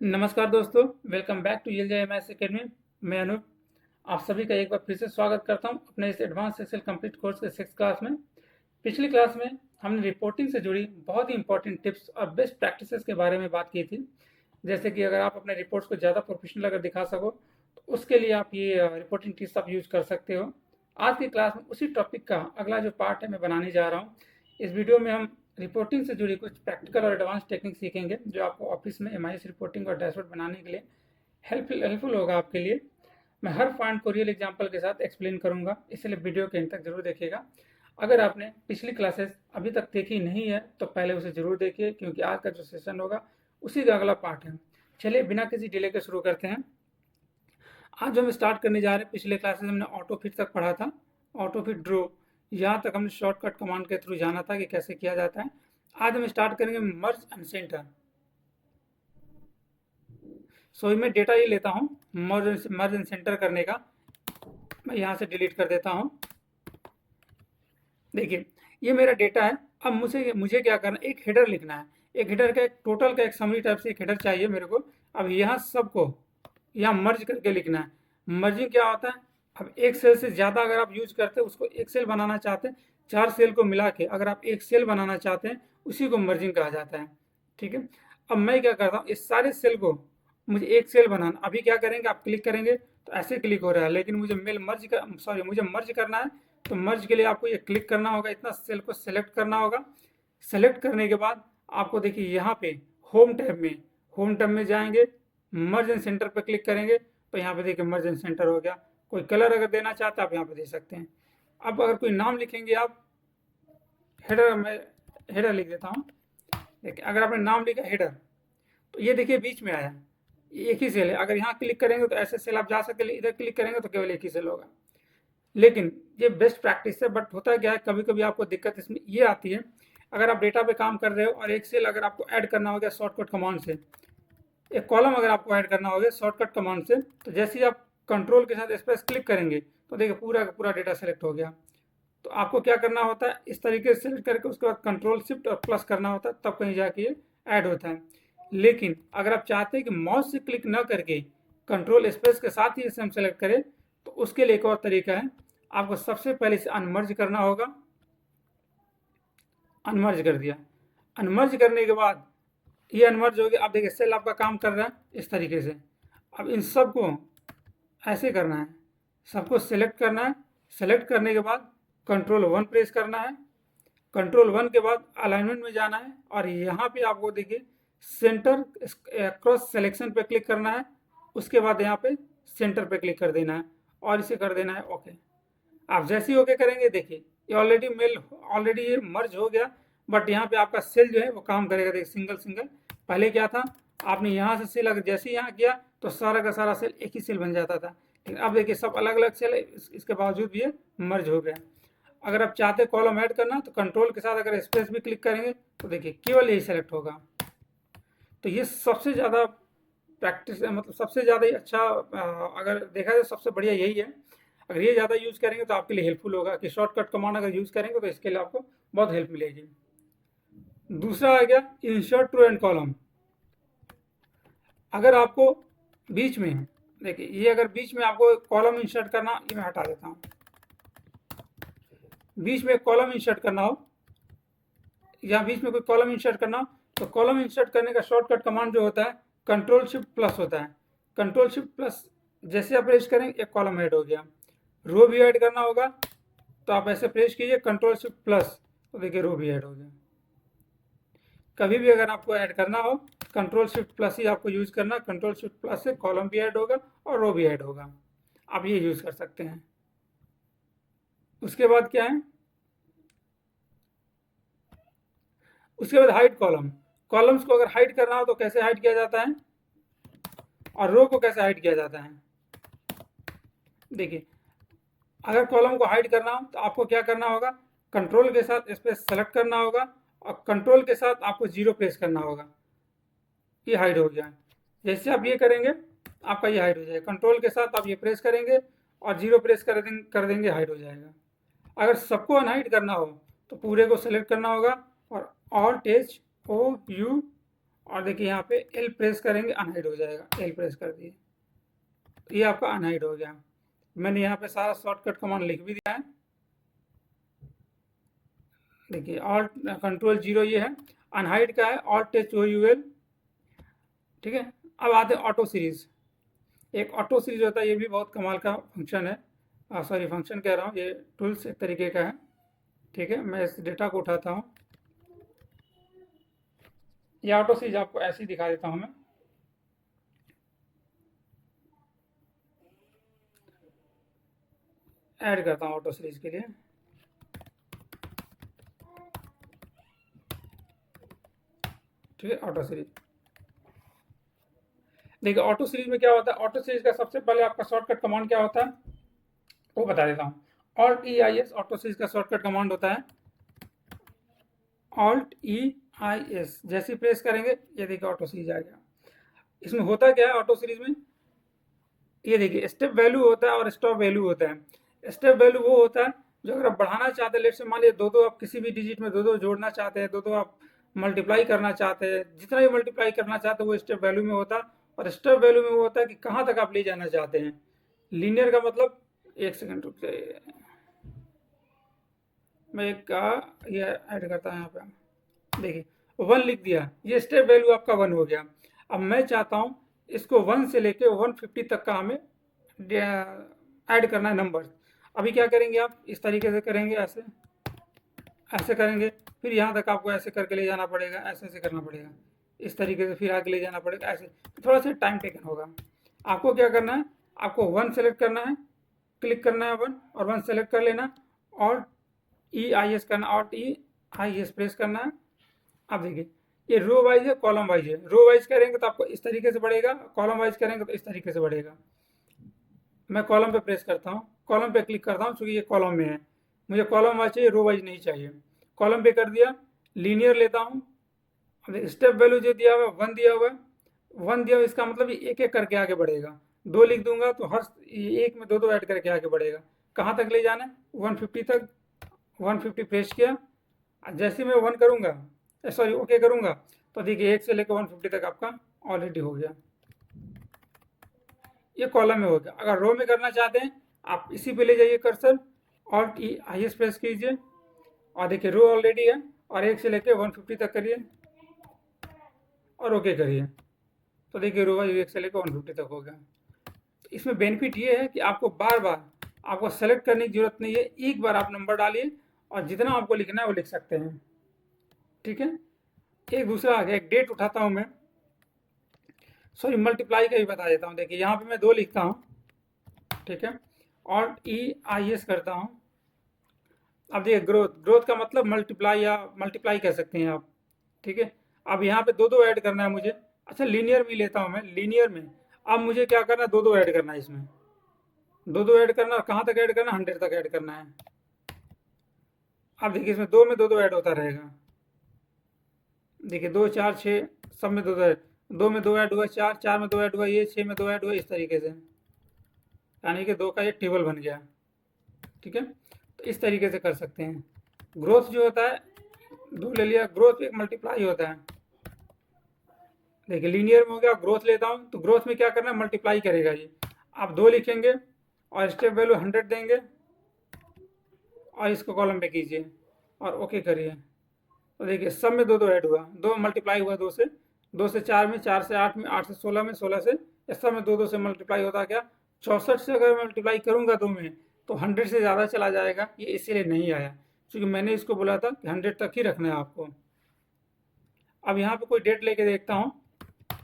नमस्कार दोस्तों, welcome back to एलजेएमएस academy. मैं अनूप आप सभी का एक बार फिर से स्वागत करता हूं अपने इस एडवांस एक्सेल कंप्लीट कोर्स के 6th क्लास में। पिछली क्लास में हमने रिपोर्टिंग से जुड़ी बहुत ही इंपॉर्टेंट टिप्स और बेस्ट प्रैक्टिसेस के बारे में बात की थी। जैसे कि अगर आप अपने रिपोर्ट्स को ज़्यादा प्रोफेशनल अगर दिखा सको तो उसके लिए आप ये रिपोर्टिंग टिप्स आप यूज कर सकते हो। आज की क्लास में उसी टॉपिक का अगला जो पार्ट है मैं बनाने जा रहा हूँ। इस वीडियो में हम रिपोर्टिंग से जुड़ी कुछ प्रैक्टिकल और एडवांस टेक्निक सीखेंगे जो आपको ऑफिस में एमआईएस रिपोर्टिंग और डैशबोर्ड बनाने के लिए हेल्पफुल होगा आपके लिए। मैं हर पॉइंट को रियल एग्जांपल के साथ एक्सप्लेन करूंगा, इसलिए वीडियो के अंत तक जरूर देखिएगा। अगर आपने पिछली क्लासेस अभी तक देखी नहीं है तो पहले उसे जरूर देखिए, क्योंकि आज का जो सेशन होगा उसी का अगला पार्ट है। चलिए बिना किसी डिले के शुरू करते हैं। आज जो हम स्टार्ट करने जा रहे हैं, पिछले क्लासेस हमने ऑटो फिट तक पढ़ा था। ऑटो फिट ड्रो यहाँ तक हमने शॉर्टकट कमांड के थ्रू जाना था कि कैसे किया जाता है। आज हम स्टार्ट करेंगे मर्ज एंड सेंटर। सो मैं डेटा ये लेता हूँ मर्ज एंड सेंटर करने का। मैं यहाँ से डिलीट कर देता हूँ। देखिए ये मेरा डेटा है। अब मुझे मुझे क्या करना है, एक हेडर लिखना है। एक हेडर का एक टोटल का एक समरी टाइप से एक हेडर चाहिए मेरे को। अब यहाँ सबको यहाँ मर्ज करके लिखना है। मर्जिंग क्या होता है, अब एक सेल से ज़्यादा अगर आप यूज करते हैं, उसको एक सेल बनाना चाहते हैं, 4 सेल को मिला के अगर आप एक सेल बनाना चाहते हैं, उसी को मर्जिंग कहा जाता है। ठीक है। अब मैं क्या करता हूँ, इस सारे सेल को मुझे एक सेल बनाना। अभी क्या करेंगे, आप क्लिक करेंगे तो ऐसे क्लिक हो रहा है, लेकिन मुझे मुझे मर्ज करना है। तो मर्ज के लिए आपको ये क्लिक करना होगा, इतना सेल को सेलेक्ट करना होगा। सेलेक्ट करने के बाद आपको देखिए यहाँ पे होम टैब में जाएंगे, मर्ज एंड सेंटर पे क्लिक करेंगे तो यहाँ पे देखिए मर्ज एंड सेंटर हो गया। कोई कलर अगर देना चाहते हैं आप यहाँ पे दे सकते हैं। अब अगर कोई नाम लिखेंगे आप, हेडर में हेडर लिख देता हूँ। देखिए अगर आपने नाम लिखा हेडर तो ये देखिए बीच में आया, एक ही सेल है। अगर यहाँ क्लिक करेंगे तो ऐसे सेल आप जा सकते, इधर क्लिक करेंगे तो केवल एक ही सेल होगा। लेकिन ये बेस्ट प्रैक्टिस है, बट होता क्या है, कभी कभी आपको दिक्कत इसमें ये आती है। अगर आप डेटा पे काम कर रहे हो और एक सेल अगर आपको ऐड करना हो गया शॉर्टकट कमांड से, एक कॉलम अगर आपको ऐड करना हो गया शॉर्टकट कमांड से, तो जैसे ही आप कंट्रोल के साथ स्पेस क्लिक करेंगे तो देखिए पूरा का पूरा डेटा सेलेक्ट हो गया। तो आपको क्या करना होता है, इस तरीके से सेलेक्ट करके उसके बाद कंट्रोल शिफ्ट और प्लस करना होता है, तब कहीं जाके ये ऐड होता है। लेकिन अगर आप चाहते हैं कि माउस से क्लिक ना करके कंट्रोल स्पेस के साथ ही इसे हम सेलेक्ट करें, तो उसके लिए एक और तरीका है। आपको सबसे पहले इसे अनमर्ज करना होगा। अनमर्ज कर दिया। अनमर्ज करने के बाद ये अनमर्ज हो गया। अब देखिए सेल आपका काम कर रहा है इस तरीके से। अब इन सबको ऐसे करना है, सबको सेलेक्ट करना है। सेलेक्ट करने के बाद कंट्रोल 1 प्रेस करना है। कंट्रोल 1 के बाद अलाइनमेंट में जाना है और यहाँ पे आपको देखिए सेंटर क्रॉस सिलेक्शन पे क्लिक करना है। उसके बाद यहाँ पे सेंटर पे क्लिक कर देना है और इसे कर देना है ओके। आप जैसे ही ओके करेंगे देखिए ये ऑलरेडी ये मर्ज हो गया। बट यहाँ पे आपका सेल जो है वो काम करेगा। देखिए सिंगल सिंगल, पहले क्या था, आपने यहाँ से सेल अगर जैसे ही यहाँ किया तो सारा का सारा सेल एक ही सेल बन जाता था। लेकिन अब देखिए सब अलग अलग सेल है, इसके बावजूद भी ये मर्ज हो गया। अगर आप चाहते कॉलम ऐड करना तो कंट्रोल के साथ अगर स्पेस भी क्लिक करेंगे तो देखिए केवल यही सेलेक्ट होगा। तो ये सबसे ज़्यादा प्रैक्टिस, मतलब सबसे ज़्यादा ही अच्छा, अगर देखा जाए सबसे बढ़िया यही है। अगर ये ज़्यादा यूज़ करेंगे तो आपके लिए हेल्पफुल होगा कि शॉर्टकट कमांड अगर यूज़ करेंगे तो इसके लिए आपको बहुत हेल्प मिलेगी। दूसरा आ गया इंसर्ट रो एंड कॉलम। अगर आपको बीच में देखिए ये अगर बीच में आपको कॉलम इंसर्ट करना, ये मैं हटा देता हूँ। बीच में कॉलम इंसर्ट करना हो या बीच में कोई कॉलम इंसर्ट करना हो तो कॉलम इंसर्ट करने का शॉर्टकट कमांड जो होता है कंट्रोल शिफ्ट प्लस होता है। कंट्रोल शिफ्ट प्लस जैसे आप प्रेस करेंगे एक कॉलम ऐड हो गया। रो भी ऐड करना होगा तो आप ऐसे प्रेस कीजिए कंट्रोल शिफ्ट प्लस, तो देखिए रो भी ऐड हो गया। कभी भी अगर आपको ऐड करना हो कंट्रोल शिफ्ट प्लस ही आपको यूज करना। कंट्रोल शिफ्ट प्लस से कॉलम भी ऐड होगा और रो भी ऐड होगा। आप ये यूज कर सकते हैं। उसके बाद क्या है, उसके बाद हाइड कॉलम। कॉलम्स को अगर हाइड करना हो तो कैसे हाइड किया जाता है और रो को कैसे हाइड किया जाता है। देखिए अगर कॉलम को हाइड करना हो तो आपको क्या करना होगा, कंट्रोल के साथ स्पेस सेलेक्ट करना होगा और कंट्रोल के साथ आपको 0 प्रेस करना होगा। ये हाइड हो गया। जैसे आप ये करेंगे आपका ये हाइड हो जाएगा। कंट्रोल के साथ आप ये प्रेस करेंगे और 0 प्रेस कर देंगे, हाइड हो जाएगा। अगर सबको अनहाइड करना हो तो पूरे को सेलेक्ट करना होगा और ऑल्ट एच ओ यू और देखिए यहाँ पे एल प्रेस करेंगे अनहाइड हो जाएगा, एल प्रेस कर दिए तो ये आपका अनहाइड हो गया। मैंने यहाँ पे सारा शॉर्टकट कमांड लिख भी दिया है। देखिए ऑल्ट कंट्रोल 0 ये है, अनहाइड का है alt H O U L. ठीक है, अब आते हैं ऑटो सीरीज। एक ऑटो सीरीज होता है, ये भी बहुत कमाल का फंक्शन है, सॉरी फंक्शन कह रहा हूँ, ये टूल्स एक तरीके का है। ठीक है, मैं इस डेटा को उठाता हूँ, ये ऑटो सीरीज आपको ऐसे ही दिखा देता हूँ मैं। ऐड करता हूँ ऑटो सीरीज के लिए। ठीक है, ऑटो सीरीज। देखिए ऑटो सीरीज में क्या होता है, ऑटो सीरीज का सबसे पहले आपका शॉर्टकट कमांड क्या होता है वो बता देता हूँ। Alt E I S auto series का शॉर्टकट कमांड होता है। ऑल्ट ई आई एस जैसे प्रेस करेंगे ये देखिए ऑटो सीरीज आ गया। इसमें होता क्या है ऑटो सीरीज में, ये देखिए स्टेप वैल्यू होता है और स्टॉप वैल्यू होता है। स्टेप वैल्यू वो होता है जो अगर आप बढ़ाना चाहते हैं, लेट से मान लीजिए दो दो आप किसी भी डिजिट में दो दो जोड़ना चाहते हैं, दो दो आप मल्टीप्लाई करना चाहते हैं, जितना भी मल्टीप्लाई करना चाहते हैं वो स्टेप वैल्यू में होता है। और स्टेप वैल्यू में वो होता है कि कहाँ तक आप ले जाना चाहते हैं। लीनियर का मतलब, एक सेकंड रुक जाइए, मैं एक का ये ऐड करता हूँ यहाँ पे। देखिए 1 लिख दिया, ये स्टेप वैल्यू आपका 1 हो गया। अब मैं चाहता हूँ इसको 1 से लेके 150 तक का हमें ऐड करना है नंबर। अभी क्या करेंगे आप, इस तरीके से करेंगे, ऐसे ऐसे करेंगे, फिर यहाँ तक आपको ऐसे करके ले जाना पड़ेगा, ऐसे ऐसे करना पड़ेगा, इस तरीके से फिर आगे ले जाना पड़ेगा ऐसे, थोड़ा सा टाइम टेकन होगा। आपको क्या करना है, आपको 1 सेलेक्ट करना है, क्लिक करना है 1 और 1 सेलेक्ट कर लेना, और ई आई एस करना, alt E I S press करना है। अब देखिए ये रो वाइज है कॉलम वाइज है, रो वाइज करेंगे तो आपको इस तरीके से बढ़ेगा, कॉलम वाइज करेंगे तो इस तरीके से बढ़ेगा। मैं कॉलम पे प्रेस करता हूँ, कॉलम पे क्लिक करता हूँ, क्योंकि ये कॉलम में है, मुझे कॉलम वाइज चाहिए, रो वाइज नहीं चाहिए। कॉलम पे कर दिया, लीनियर लेता हूँ। स्टेप वैल्यू जो दिया हुआ है 1 दिया हुआ है, 1 दिया हुआ इसका मतलब एक एक करके आगे बढ़ेगा। 2 लिख दूंगा तो हर एक में दो दो ऐड करके आगे बढ़ेगा। कहाँ तक ले जाना है, 150 तक। 150 प्रेस किया, जैसे मैं 1 करूँगा, सॉरी ओके करूँगा, तो देखिए 1 से लेकर 150 तक आपका ऑलरेडी हो गया। ये कॉलम में हो गया। अगर रो में करना चाहते हैं आप इसी पे ले जाइए cursor, alt E I S press कीजिए, और देखिए रो ऑलरेडी है, और 1 से लेकर 150 तक करिए और ओके करिए, तो देखिए रो वाइज 1 से लेकर 150 तक हो गया। इसमें बेनिफिट ये है कि आपको बार बार आपको सेलेक्ट करने की जरूरत नहीं है, एक बार आप नंबर डालिए और जितना आपको लिखना है वो लिख सकते हैं। ठीक है, एक दूसरा आ गया, एक डेट उठाता हूँ मैं, सॉरी मल्टीप्लाई का भी बता देता हूँ। देखिए यहाँ पे मैं 2 लिखता हूँ, ठीक है, और ई आई एस करता हूँ। अब देखिए ग्रोथ, ग्रोथ का मतलब मल्टीप्लाई या मल्टीप्लाई कह सकते हैं आप। ठीक है, अब यहाँ पे दो दो ऐड करना है मुझे। अच्छा लीनियर भी लेता हूँ मैं, लीनियर में अब मुझे क्या करना है, दो दो ऐड करना है इसमें, दो दो ऐड करना, और कहाँ तक ऐड करना, 100 तक ऐड करना है। अब देखिए इसमें दो में दो दो ऐड होता रहेगा, देखिए 2 4 6 सब में दो दो ऐड, 2 में 2 ऐड हुआ, 4 4 में 2 ऐड हुआ, ये 6 में 2 ऐड हुआ, इस तरीके से, यानी कि 2 का एक टेबल बन गया। ठीक है, तो इस तरीके से कर सकते हैं। ग्रोथ जो होता है, 2 ले लिया, ग्रोथ एक मल्टीप्लाई होता है। देखिए लीनियर में हो गया, ग्रोथ लेता हूँ तो ग्रोथ में क्या करना है, मल्टीप्लाई करेगा ये। आप 2 लिखेंगे और स्टेप वैल्यू 100 देंगे और इसको कॉलम पे कीजिए और ओके करिए, तो देखिए सब में दो दो ऐड हुआ, 2 मल्टीप्लाई हुआ 2 से, 2 से 4 में, 4 से 8 में, 8 से 16 में, 16 से, इस सब में दो दो से मल्टीप्लाई होता गया। 64 से अगर मल्टीप्लाई करूँगा 2 में तो 100 से ज़्यादा चला जाएगा, ये इसीलिए नहीं आया, क्योंकि मैंने इसको बोला था कि 100 तक ही रखना है आपको। अब यहाँ पे कोई डेट लेके देखता हूँ,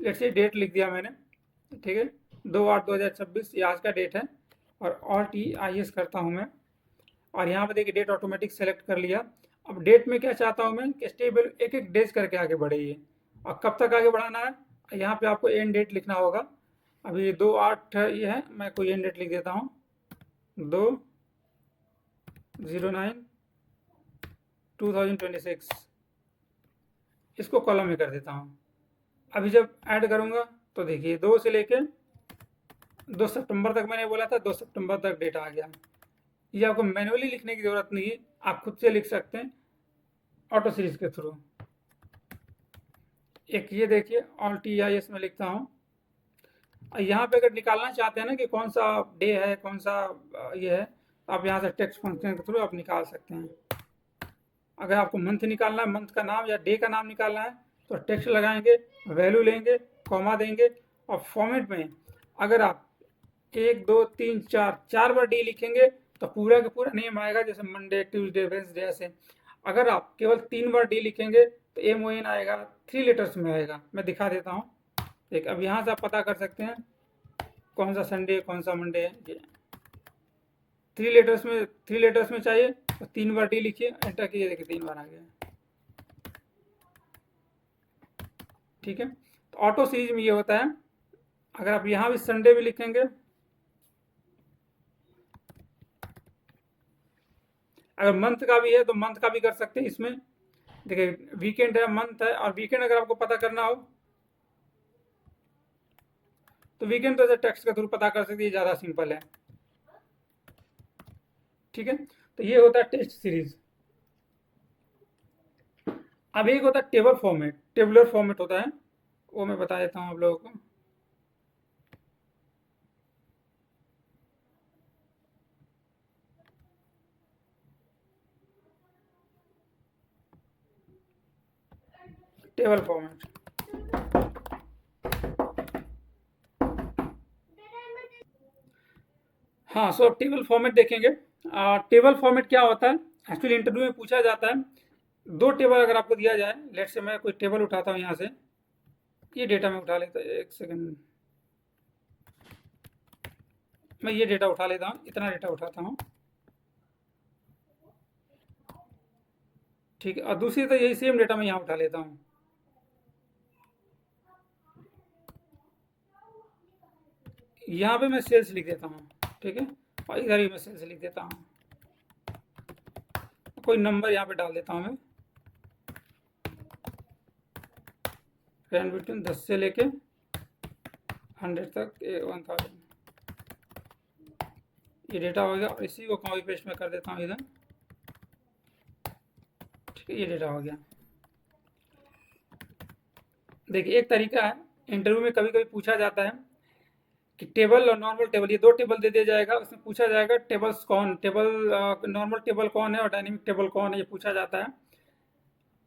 लेट्स से डेट लिख दिया मैंने, ठीक है, 2/8/2026 ये आज का डेट है, और ऑल्ट ई आई एस करता हूँ मैं, और यहाँ पे देखिए डेट ऑटोमेटिक सेलेक्ट कर लिया। अब डेट में क्या चाहता हूँ मैं कि स्टेबल एक एक डेज करके आगे बढ़े ये, और कब तक आगे बढ़ाना है, यहाँ पे आपको एंड डेट लिखना होगा। अभी 2/8 ये है, मैं कोई एंड डेट लिख देता हूँ, 2/09/2026, इसको कॉलम में कर देता हूँ। अभी जब ऐड करूँगा तो देखिए 2 से लेके 2 सितंबर तक मैंने बोला था, 2 सितंबर तक डेट आ गया। ये आपको मैन्युअली लिखने की जरूरत नहीं है, आप खुद से लिख सकते हैं ऑटो सीरीज के थ्रू। एक ये देखिए ALT-EIS में लिखता हूँ। यहाँ पे अगर निकालना चाहते हैं ना कि कौन सा डे है, कौन सा ये है, आप यहाँ से टेक्स्ट फंक्शन के थ्रू आप निकाल सकते हैं। अगर आपको मंथ निकालना है, मंथ का नाम या डे का नाम निकालना है, तो टेक्स्ट लगाएंगे, वैल्यू लेंगे, कॉमा देंगे, और फॉर्मेट में अगर आप 1 2 3 4 बार डी लिखेंगे तो पूरा का पूरा नेम आएगा, जैसे मंडे, ट्यूसडे, वेंसडे ऐसे। अगर आप केवल 3 बार डी लिखेंगे तो MON आएगा, 3 लेटर्स में आएगा। मैं दिखा देता हूँ। एक अब यहाँ से आप पता कर सकते हैं कौन सा संडे, कौन सा मंडे है। ये 3 लेटर्स में चाहिए तो 3 बार डी लिखिए, एंटर कीजिए, देखिए 3 बार आ गया। ठीक है, तो ऑटो सीरीज में ये होता है। अगर आप यहाँ भी संडे भी लिखेंगे, अगर मंथ का भी है तो मंथ का भी कर सकते हैं। इसमें देखिए वीकेंड है, मंथ है, और वीकेंड अगर आपको पता करना हो तो वीकेंड तो टेक्स्ट के थ्रू पता कर सकते हैं, ज़्यादा सिंपल है। ठीक है, तो ये होता है टेक्स्ट सीरीज। अब एक होता है टेबल फॉर्मेट, टेबुलर फॉर्मेट होता है, वो मैं बता देता हूँ आप लोगों को। टेबल फॉर्मेट, हाँ, सो अब टेबल फॉर्मेट देखेंगे। टेबल फॉर्मेट क्या होता है, एक्चुअली इंटरव्यू में पूछा जाता है। 2 टेबल अगर आपको दिया जाए, लेट से मैं कोई टेबल उठाता हूँ यहाँ से, ये डेटा में उठा लेता हूँ, एक सेकंड, मैं ये डेटा उठा लेता हूँ, इतना डेटा उठाता हूँ। ठीक है, और दूसरी तो यही सेम डेटा मैं यहाँ उठा लेता हूँ। यहाँ पे मैं सेल्स लिख देता हूँ। ठीक है, और इधर ही मैं सेल्स लिख देता हूँ, कोई नंबर यहाँ पे डाल देता हूँ मैं, रेंज बिटवीन 10 से लेके 100 तक, 1000। ये डेटा हो गया, और इसी को कॉपी पेस्ट में कर देता हूँ इधर। ठीक है, ये डेटा हो गया। देखिए एक तरीका है, इंटरव्यू में कभी कभी पूछा जाता है कि टेबल और नॉर्मल टेबल, ये 2 टेबल दे दिया जाएगा, उसमें पूछा जाएगा टेबल्स कौन, नॉर्मल टेबल कौन है और डायनेमिक टेबल कौन है, ये पूछा जाता है।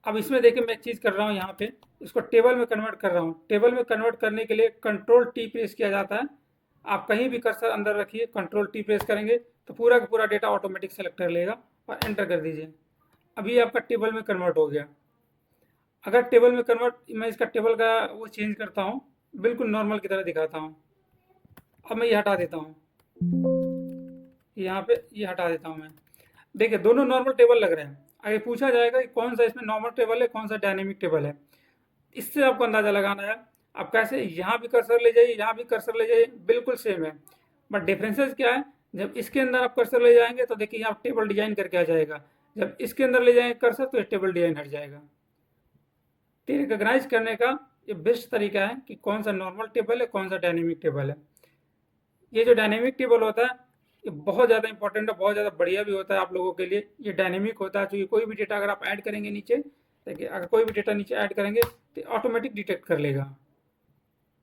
अब इसमें देखिए मैं एक चीज़ कर रहा हूँ, यहाँ पे इसको टेबल में कन्वर्ट कर रहा हूँ। टेबल में कन्वर्ट करने के लिए Ctrl+T प्रेस किया जाता है। आप कहीं भी कर्सर अंदर रखिए, Ctrl+T प्रेस करेंगे तो पूरा का पूरा डेटा ऑटोमेटिक सेलेक्ट कर लेगा, और एंटर कर दीजिए। अभी आपका टेबल में कन्वर्ट हो गया। अगर टेबल में कन्वर्ट, मैं इसका टेबल का वो चेंज करता हूँ, बिल्कुल नॉर्मल की तरह दिखाता हूँ। अब मैं ये हटा देता हूँ, यहाँ पे ये हटा देता हूँ मैं। देखिए दोनों नॉर्मल टेबल लग रहे हैं। आगे पूछा जाएगा कि कौन सा इसमें नॉर्मल टेबल है, कौन सा डायनेमिक टेबल है। इससे आपको अंदाजा लगाना है। आप कैसे, यहाँ भी कर्सर ले जाइए, यहाँ भी कर्सर ले जाइए, बिल्कुल सेम है, बट डिफरेंसेस क्या है, जब इसके अंदर आप कर्सर ले जाएंगे तो देखिए यहाँ टेबल डिजाइन करके आ जाएगा, जब इसके अंदर ले जाएंगे कर्सर तो ये टेबल डिजाइन हट जाएगा। तो रिकॉग्नाइज करने का ये बेस्ट तरीका है कि कौन सा नॉर्मल टेबल है, कौन सा डायनेमिक टेबल है। ये जो डायनेमिक टेबल होता है ये बहुत ज़्यादा इंपॉर्टेंट है, बहुत ज़्यादा बढ़िया भी होता है आप लोगों के लिए। ये डायनेमिक होता है क्योंकि कोई भी डेटा अगर आप ऐड करेंगे नीचे, देखिए अगर कोई भी डेटा नीचे ऐड करेंगे तो ऑटोमेटिक डिटेक्ट कर लेगा।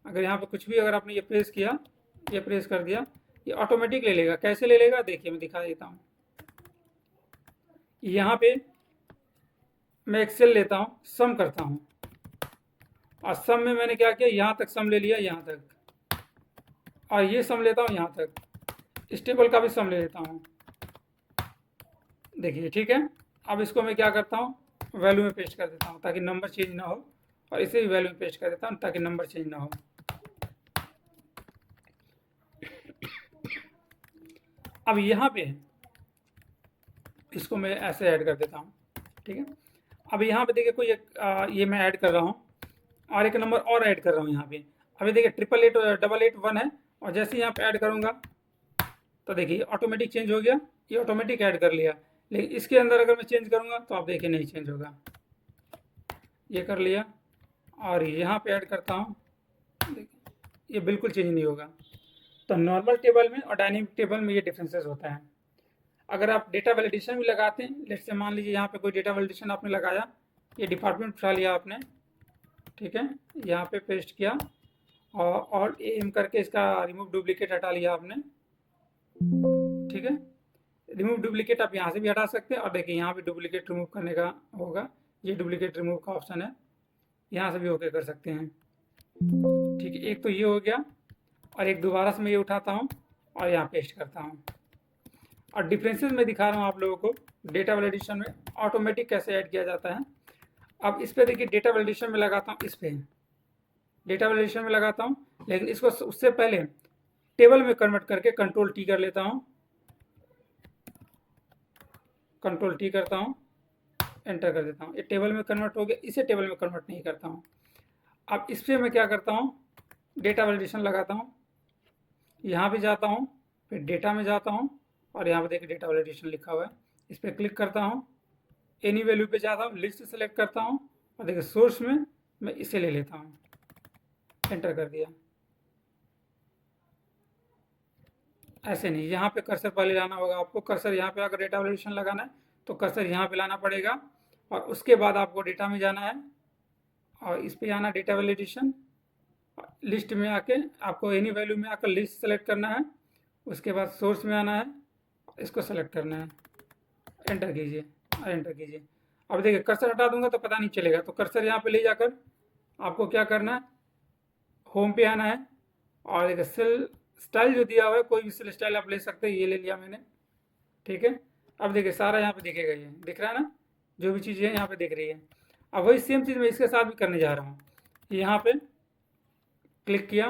अगर यहाँ पे कुछ भी अगर आपने ये प्रेस किया, ये प्रेस कर दिया, ये ऑटोमेटिक ले लेगा। कैसे ले लेगा देखिए मैं दिखा देता हूँ। यहाँ पे मैं एक सेल लेता हूँ, सम करता हूँ, और सम में मैंने क्या किया, यहाँ तक सम ले लिया, यहाँ तक, और ये सम लेता हूँ यहाँ तक, इस टेबल का भी सम ले लेता हूँ। देखिए ठीक है, अब इसको मैं क्या करता हूँ, वैल्यू में पेस्ट कर देता हूँ ताकि नंबर चेंज ना हो, और इसे भी वैल्यू में पेस्ट कर देता हूँ ताकि नंबर चेंज ना हो। अब यहाँ पे इसको मैं ऐसे ऐड कर देता हूँ। ठीक है, अब यहाँ पे देखिए कोई एक ये मैं ऐड कर रहा हूँ, और एक नंबर और ऐड कर रहा हूँ यहाँ पे। अभी देखिए 888 है, और जैसे यहाँ पे ऐड करूँगा तो देखिए ऑटोमेटिक चेंज हो गया, ये ऑटोमेटिक ऐड कर लिया। लेकिन इसके अंदर अगर मैं चेंज करूँगा तो आप देखिए नहीं चेंज होगा। ये कर लिया, और यहाँ पे ऐड करता हूँ, ये बिल्कुल चेंज नहीं होगा। तो नॉर्मल टेबल में और डायनेमिक टेबल में ये डिफरेंसेस होता है। अगर आप डेटा वैलिडेशन भी लगाते हैं, लेट से मान लीजिए यहाँ पे कोई डेटा वैलिडेशन आपने लगाया, ये डिपार्टमेंट उठा लिया आपने, ठीक है, यहाँ पे पेस्ट किया और एम करके इसका रिमूव डुप्लीकेट हटा लिया आपने। ठीक है, रिमूव डुप्लीकेट आप यहाँ से भी हटा सकते हैं और देखिए यहाँ पे डुप्लीकेट रिमूव करने का होगा, ये डुप्लीकेट रिमूव का ऑप्शन है, यहाँ से भी ओके कर सकते हैं। ठीक है, एक तो ये हो गया और एक दोबारा से मैं ये उठाता हूँ और यहाँ पेस्ट करता हूँ। और डिफरेंसेस मैं दिखा रहा हूँ आप लोगों को डेटा वैलिडेशन में ऑटोमेटिक कैसे ऐड किया जाता है। अब इस पे देखिए डेटा वैलिडेशन में लगाता हूँ, इस पे डेटा वैलिडेशन में लगाता हूँ, लेकिन इसको उससे पहले टेबल में कन्वर्ट करके कंट्रोल टी कर लेता हूँ, कंट्रोल टी करता हूँ, एंटर कर देता हूँ, ये टेबल में कन्वर्ट हो गया। इसे टेबल में कन्वर्ट नहीं करता हूँ। अब इस पर मैं क्या करता हूँ, डेटा वैलिडेशन लगाता हूँ, यहाँ पे जाता हूँ, फिर डेटा में जाता हूँ और यहाँ पे देखिए डेटा वैलिडेशन लिखा हुआ है, इस पर क्लिक करता हूँ, एनी वैल्यू पे जाता हूँ, लिस्ट सेलेक्ट करता हूँ और देखिए सोर्स में मैं इसे ले लेता हूँ, एंटर कर दिया। ऐसे नहीं, यहाँ पे कर्सर पहले लाना होगा आपको। कर्सर यहाँ पे अगर डेटा वैलिडेशन लगाना है तो कर्सर यहाँ पे लाना पड़ेगा और उसके बाद आपको डेटा में जाना है और इस पे आना डेटा वैलिडेशन, लिस्ट में आके आपको एनी वैल्यू में आकर लिस्ट सेलेक्ट करना है, उसके बाद सोर्स में आना है, इसको सेलेक्ट करना है, एंटर कीजिए और एंटर कीजिए। अब देखिए कर्सर हटा दूंगा तो पता नहीं चलेगा, तो कर्सर यहाँ पे ले जाकर आपको क्या करना है, होम पे आना है और देखिए सेल स्टाइल जो दिया हुआ है, कोई भी सेल स्टाइल आप ले सकते हैं, ये ले लिया मैंने। ठीक है, अब देखिए सारा यहाँ पे दिखेगा, ये दिख रहा है ना, जो भी चीज़ें यहाँ पे दिख रही है। अब वही सेम चीज़ मैं इसके साथ भी करने जा रहा हूँ। यहाँ पे क्लिक किया,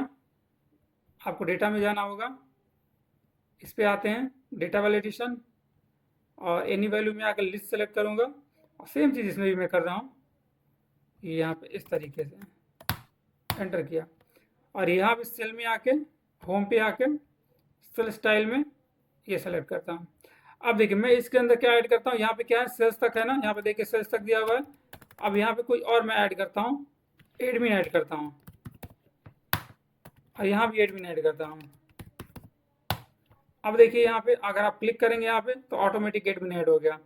आपको डेटा में जाना होगा, इस पे आते हैं डेटा वैलिडेशन और एनी वैल्यू में आकर लिस्ट सेलेक्ट करूँगा और सेम चीज़ इसमें भी मैं कर रहा हूँ, यहाँ पे इस तरीके से एंटर किया और यहाँ पे सेल में आके होम पे आके सेल स्टाइल में ये सेलेक्ट करता हूँ। अब देखिए मैं इसके अंदर क्या ऐड करता हूँ, यहाँ पे क्या है, सेल्स तक है ना, यहाँ पे देखिए सेल्स तक दिया हुआ है। अब यहाँ पे कोई और मैं ऐड करता हूँ, एडमिन ऐड करता हूँ और यहाँ भी एडमिन ऐड करता हूँ। अब देखिए यहाँ पे अगर आप क्लिक करेंगे यहाँ पे तो ऑटोमेटिक एडमिन ऐड हो गया।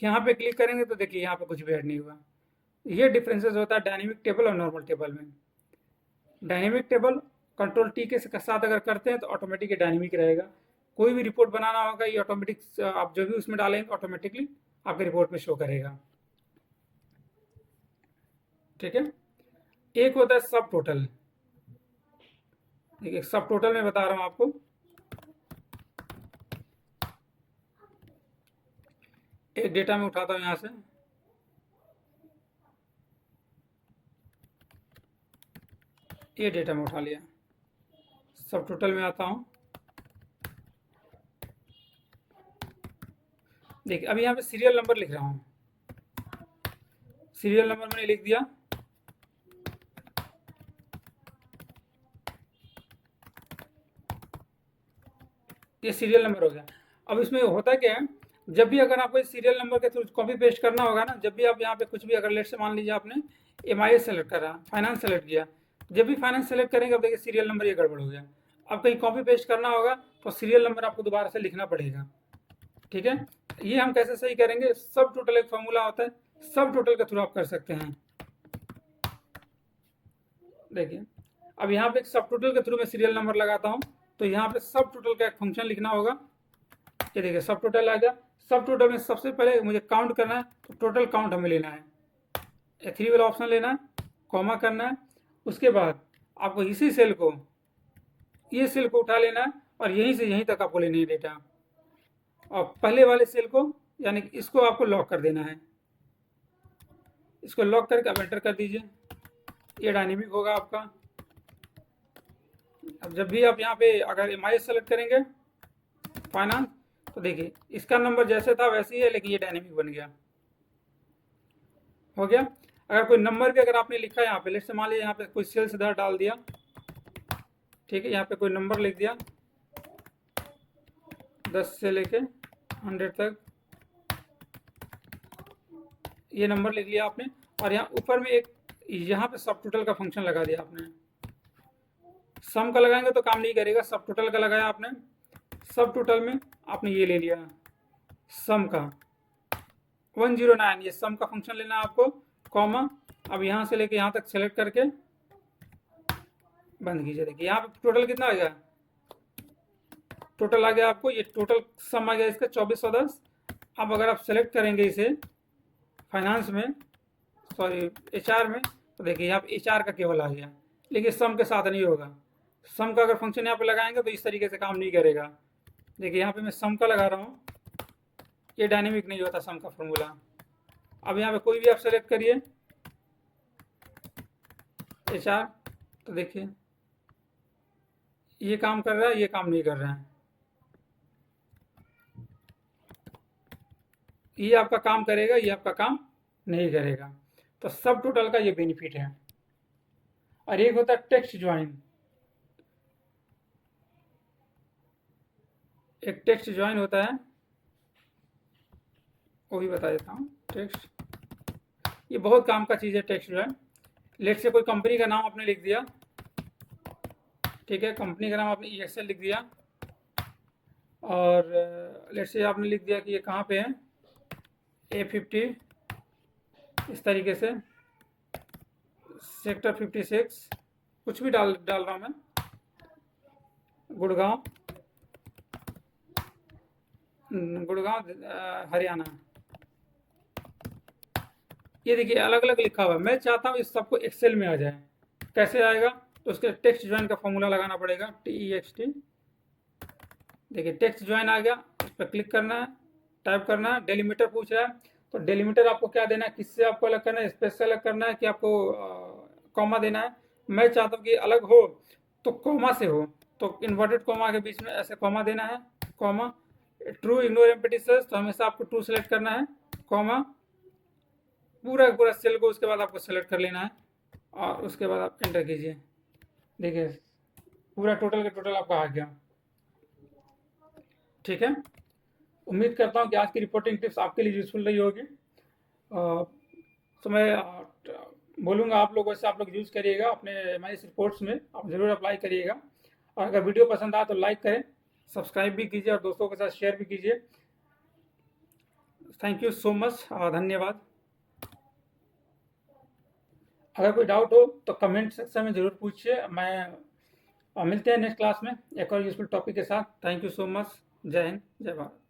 यहाँ पे क्लिक करेंगे तो देखिए यहाँ पे कुछ भी ऐड नहीं हुआ। ये डिफरेंसेस होता है डायनेमिक टेबल और नॉर्मल टेबल में। डायनेमिक टेबल कंट्रोल टी के साथ अगर करते हैं तो ऑटोमेटिक डायनेमिक रहेगा। कोई भी रिपोर्ट बनाना होगा ये ऑटोमेटिक आप जो भी उसमें डालेंगे ऑटोमेटिकली आपके रिपोर्ट में शो करेगा। ठीक है, एक होता है सब टोटल। देखिए सब टोटल में बता रहा हूँ आपको, एक डेटा में उठाता हूँ यहाँ से, ये डेटा में उठा लिया, सब टोटल में आता हूँ। देखिए अभी यहाँ पे सीरियल नंबर लिख रहा हूँ, सीरियल नंबर मैंने लिख दिया। ये सीरियल नंबर हो गया। अब इसमें होता क्या है, जब भी अगर आपको सीरियल नंबर के थ्रू कॉपी पेस्ट करना होगा ना, जब भी आप यहाँ पे कुछ भी अगर लेट से मान लीजिए आपने MIS सेलेक्ट करा, फाइनेंस सेलेक्ट किया, जब भी फाइनेंस सेलेक्ट करेंगे अब देखिए सीरियल नंबर ये गड़बड़ हो गया। अब कहीं कॉपी पेस्ट करना होगा तो सीरियल नंबर आपको दोबारा से लिखना पड़ेगा। ठीक है, ये हम कैसे सही करेंगे, सब टोटल एक फॉर्मूला होता है, सब टोटल के थ्रू आप कर सकते हैं। देखिए अब यहाँ पे एक सब टोटल के थ्रू मैं सीरियल नंबर लगाता हूँ, तो यहाँ पे सब टोटल का एक फंक्शन लिखना होगा। ये देखिए सब टोटल आ गया। सब टोटल में सबसे पहले मुझे काउंट करना है, तो टोटल काउंट हमें लेना है, F3 वाला ऑप्शन लेना है, कॉमा करना है, उसके बाद आपको इसी सेल को, ये सेल को उठा लेना है और यहीं से यहीं तक आपको लेना है डेटा, और पहले वाले सेल को यानी कि इसको आपको लॉक कर देना है। इसको लॉक करके आप एंटर कर दीजिए, ये डायनेमिक होगा आपका। अब जब भी आप यहाँ पे अगर MIS सेलेक्ट करेंगे फाइनेंस, तो देखिए इसका नंबर जैसे था वैसे ही है, लेकिन ये डायनेमिक बन गया, हो गया। अगर कोई नंबर भी अगर आपने लिखा है यहाँ पे, लेट से मान लीजिए यहाँ पे कोई सेल्स इधर डाल दिया, ठीक है, यहाँ पे कोई नंबर लिख दिया 10 से लेके 100 तक, ये नंबर लिख लिया आपने, और यहाँ ऊपर में एक यहाँ पे सब टोटल का फंक्शन लगा दिया आपने। सम का लगाएंगे तो काम नहीं करेगा, सब टोटल का लगाया आपने। सब टोटल में आपने ये ले लिया सम का 109, ये सम का फंक्शन लेना है आपको, कॉमा अब यहाँ से लेके यहाँ तक सेलेक्ट करके बंद कीजिए। देखिए यहाँ पे टोटल कितना आ गया, टोटल आ गया आपको, ये टोटल सम आ गया इसका 2410। अब अगर आप सेलेक्ट करेंगे इसे फाइनेंस में, सॉरी एचआर में, तो देखिए यहाँ पे एचआर का केवल आ गया, लेकिन सम के साथ नहीं होगा। सम का अगर फंक्शन यहाँ पे लगाएंगे तो इस तरीके से काम नहीं करेगा। देखिए यहाँ पे मैं सम का लगा रहा हूँ, ये डायनेमिक नहीं होता सम का फॉर्मूला। अब यहाँ पे कोई भी आप सेलेक्ट करिए एचआर, तो देखिए ये काम कर रहा है, ये काम नहीं कर रहा है। ये आपका काम करेगा, ये आपका काम नहीं करेगा। तो सब टोटल का ये बेनिफिट है। और एक होता है टेक्स्ट ज्वाइन। एक टेक्स्ट ज्वाइन होता है, वो भी बता देता हूँ। टेक्स्ट, ये बहुत काम का चीज़ है टेक्स्ट ज्वाइन। लेट से कोई कंपनी का नाम आपने लिख दिया, ठीक है, कंपनी का नाम आपने EXL लिख दिया, और लेट से आपने लिख दिया कि ये कहाँ पे है, A50, इस तरीके से सेक्टर 56, कुछ भी डाल रहा हूँ मैं, गुड़गांव, हरियाणा। ये देखिए अलग अलग लिखा हुआ है। मैं चाहता हूँ इस सबको एक्सेल में आ जाए। कैसे आएगा, तो उसके टेक्स्ट ज्वाइन का फॉर्मूला लगाना पड़ेगा, TEXT। देखिए टेक्स्ट ज्वाइन आ गया, उस पर क्लिक करना है, टाइप करना है। डेलीमीटर पूछ रहा है, तो डेलीमीटर आपको क्या देना है, किससे आपको अलग करना है, स्पेस से अलग करना है कि आपको कॉमा देना है। मैं चाहता हूँ कि अलग हो तो कॉमा से हो, तो इन्वर्टेड कॉमा के बीच में ऐसे कॉमा देना है, comma. True ignore empty cells, तो हमेशा आपको ट्रू सेलेक्ट करना है, कॉमा, पूरा पूरा सेल को उसके बाद आपको सेलेक्ट कर लेना है, और उसके बाद आप एंटर कीजिए। देखिए पूरा टोटल का टोटल आपका आ गया। ठीक है, उम्मीद करता हूँ कि आज की रिपोर्टिंग टिप्स आपके लिए यूजफुल रही होगी। तो मैं बोलूँगा आप लोग, वैसे आप लोग यूज़ करिएगा अपने MIS रिपोर्ट्स में, आप ज़रूर अप्लाई करिएगा। और अगर वीडियो पसंद आए तो लाइक करें, सब्सक्राइब भी कीजिए और दोस्तों के साथ शेयर भी कीजिए। थैंक यू सो मच, धन्यवाद। अगर कोई डाउट हो तो कमेंट सेक्शन में ज़रूर पूछिए। मैं मिलते हैं नेक्स्ट क्लास में एक और यूजफुल टॉपिक के साथ। Thank you so much. जय हिंद, जय भारत।